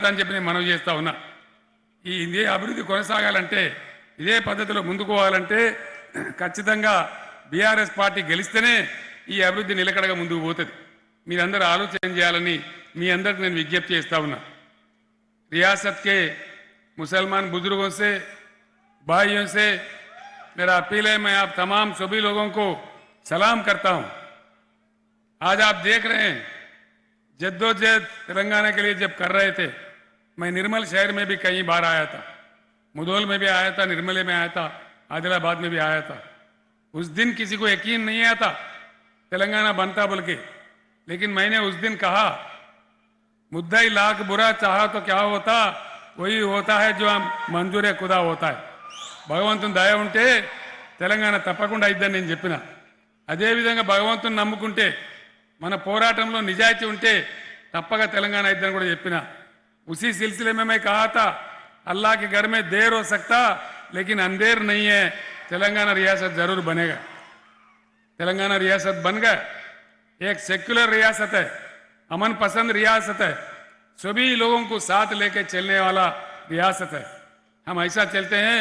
అని చెప్పి నేను మనవి చేస్తా ఉన్నా. ఈ ఇదే అభివృద్ధి కొనసాగాలంటే, ఇదే పద్ధతిలో ముందుకు పోవాలంటే ఖచ్చితంగా బీఆర్ఎస్ పార్టీ గెలిస్తేనే ఈ అభివృద్ధి నిలకడగా ముందుకు పోతుంది. మీరందరూ ఆలోచన చేయాలని మీ అందరికి నేను విజ్ఞప్తి చేస్తా ఉన్నా. रियासत के मुसलमान बुजुर्गों से, भाइयों से मेरा अपील है, मैं आप तमाम सभी लोगों को सलाम करता हूं। आज आप देख रहे हैं जद्दोजहद तेलंगाना के लिए जब कर रहे थे, मैं निर्मल शहर में भी कई बार आया था, मुधोल में भी आया था, निर्मले में आया था, आदिलाबाद में भी आया था। उस दिन किसी को यकीन नहीं आया था तेलंगाना बनता बोल के, लेकिन मैंने उस दिन कहा मुद्दा ही लाख बुरा चाहा तो क्या होता, वही होता है जो मंजूर खुदा होता है. భగవంతుని దయ ఉంటే తెలంగాణ తప్పకుండా అయిద్దని నేను చెప్పిన. అదేవిధంగా భగవంతుని నమ్ముకుంటే, మన పోరాటంలో నిజాయితీ ఉంటే తప్పక తెలంగాణ అయిద్దని కూడా చెప్పిన. उसी सिलसिले में मैं कहा था अल्लाह के घर में देर हो सकता लेकिन अंधेर नहीं है, तेलंगाना रियासत जरूर बनेगा. तेलंगाना रियासत बन गया, एक सेक्युलर रियासत है, अमन पसंद रियासत है, सभी लोगों को साथ लेके चलने वाला रियासत है. हम ऐसा चलते हैं,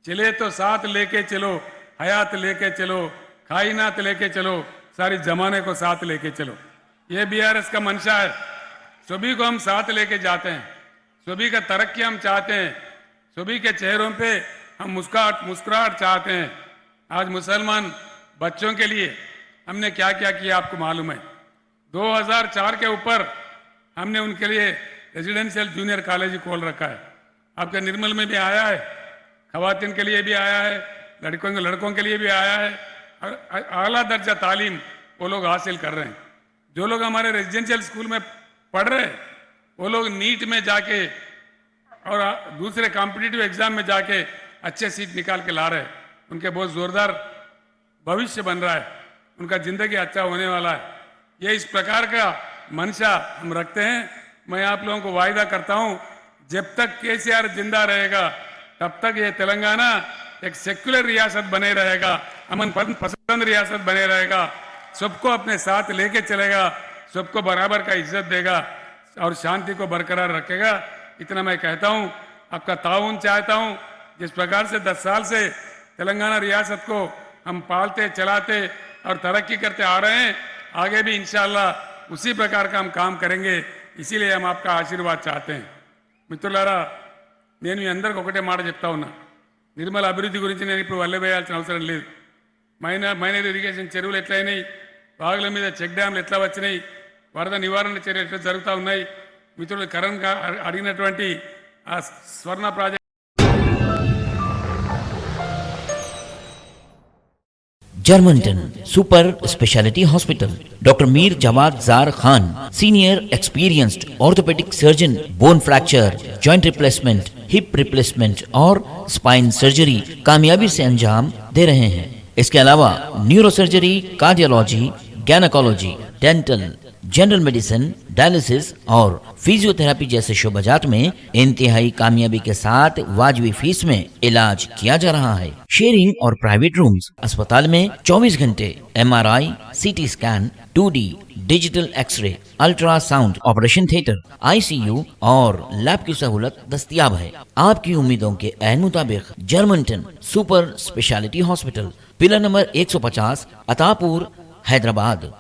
चले तो साथ लेके चलो, हयात लेके चलो, कायनात लेके चलो, सारी जमाने को साथ लेके चलो. ये बीआरएस का मंशा है. सभी को हम साथ लेके जाते हैं, सभी का तरक्की हम चाहते हैं, सभी के चेहरों पे हम मुस्कुराहट चाहते हैं. आज मुसलमान बच्चों के लिए हमने क्या क्या किया आपको मालूम है. 2004 के ऊपर हमने उनके लिए रेजिडेंशियल जूनियर कॉलेज खोल रखा है. आपके निर्मल में भी आया है, खवातीन के लिए भी आया है, लड़कों के लिए भी आया है. और आला दर्जा तालीम वो लोग हासिल कर रहे हैं. जो लोग हमारे रेजिडेंशियल स्कूल में पढ़ रहे हैं वो लोग नीट में जाके और दूसरे कॉम्पिटिटिव एग्जाम में जाके अच्छे सीट निकाल के ला रहे हैं. उनके बहुत जोरदार भविष्य बन रहा है, उनका जिंदगी अच्छा होने वाला है. ये इस प्रकार का मंशा हम रखते हैं. मैं आप लोगों को वायदा करता हूं, जब तक केसीआर जिंदा रहेगा तब तक ये तेलंगाना एक सेक्युलर रियासत बने रहेगा, अमन पसंद रियासत बने रहेगा, सबको अपने साथ लेके चलेगा, सबको बराबर का इज्जत देगा और शांति को बरकरार रखेगा. इतना मैं कहता हूं. आपका ताउन चाहता हूं. जिस प्रकार से 10 साल से तेलंगाना रियासत को हम पालते चलाते और तरक्की करते आ रहे हैं, आगे भी इंशाअल्लाह उसी प्रकार का हम काम करेंगे. इसीलिए हम आपका आशीर्वाद चाहते हैं. మిత్రులారా, నేను మీ అందరికి ఒకటే మాట చెప్తా ఉన్నా. నిర్మల అభివృద్ధి గురించి నేను ఇప్పుడు వల్లవేయాల్సిన అవసరం లేదు. మైనర్ ఇరిగేషన్ చెరువులు ఎట్లయినాయి, వాగుల మీద చెక్ డ్యామ్లు ఎట్లా వచ్చినాయి, వరద నివారణ చర్యలు ఎట్లా జరుగుతూ ఉన్నాయి, మిత్రులు కరణ్ అడిగినటువంటి ఆ స్వర్ణ ప్రాజెక్ట్ जर्मनटन super speciality hospital. Doctor Mir Jawad Jar Khan, senior experienced orthopaedic surgeon, bone fracture, joint replacement, hip replacement और स्पाइन सर्जरी कामयाबी से अंजाम दे रहे हैं. इसके अलावा neuro surgery, cardiology, gynaecology, dental, general medicine, dialysis और फिजियोथेरेपी जैसे शोबाजात में इंतहाई कामयाबी के साथ वाजबी फीस में इलाज किया जा रहा है. शेयरिंग और प्राइवेट रूम्स. अस्पताल में 24 घंटे MRI, CT scan, 2D digital X-ray, ultrasound, operation theatre, ICU और लैब की सहूलत दस्तयाब है. आपकी उम्मीदों के ऐन मुताबिक Germanten super speciality hospital, pillar number 150, Attapur, Hyderabad.